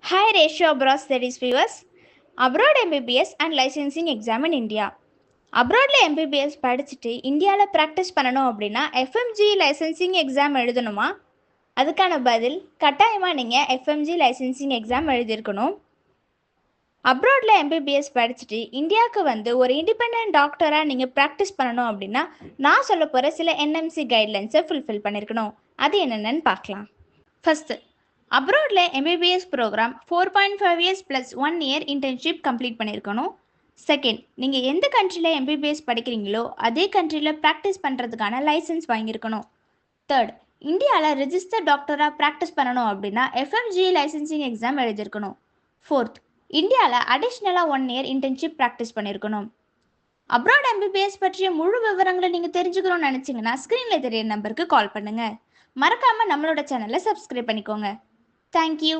High ratio abroad studies viewers. Abroad MBBS and licensing exam in India. அப்ராடில் MBBS படிச்சுட்டு இந்தியாவில் practice பண்ணணும் அப்படின்னா எஃப்எம்ஜி லைசன்சிங் எக்ஸாம் எழுதணுமா? அதுக்கான பதில் கட்டாயமாக நீங்கள் எஃப்எம்ஜி லைசன்சிங் எக்ஸாம் எழுதியிருக்கணும். அப்ராடில் எம்பிபிஎஸ் படிச்சுட்டு இந்தியாவுக்கு வந்து ஒரு இண்டிபெண்ட் டாக்டராக நீங்கள் ப்ராக்டிஸ் பண்ணணும் அப்படின்னா நான் சொல்ல போகிற சில என்எம்சி கைட்லைன்ஸை ஃபுல்ஃபில் பண்ணியிருக்கணும். அது என்னென்னு பார்க்கலாம். ஃபஸ்ட்டு, அப்ராடில் MBBS program 4.5 years plus 1 year internship complete பண்ணியிருக்கணும். செகண்ட், நீங்கள் எந்த கண்ட்ரியில் எம்பிபிஎஸ் படிக்கிறீங்களோ அதே கண்ட்ரியில் ப்ராக்டிஸ் பண்ணுறதுக்கான லைசன்ஸ் வாங்கியிருக்கணும். தேர்ட், இந்தியாவில் ரெஜிஸ்டர் டாக்டராக ப்ராக்டிஸ் பண்ணணும் அப்படின்னா எஃப்எம்ஜி லைசன்சிங் எக்ஸாம் எழுதியிருக்கணும். ஃபோர்த், இந்தியாவில் அடிஷ்னலாக 1 இயர் இன்டர்ன்ஷிப் ப்ராக்டிஸ் பண்ணியிருக்கணும். அப்ராட் எம்பிபிஎஸ் பற்றிய முழு விவரங்களை நீங்கள் தெரிஞ்சுக்கணும்னு நினச்சிங்கன்னா ஸ்க்ரீனில் தெரிய நம்பருக்கு கால் பண்ணுங்கள். மறக்காமல் நம்மளோட சேனலை சப்ஸ்கிரைப் பண்ணிக்கோங்க. தேங்க்யூ.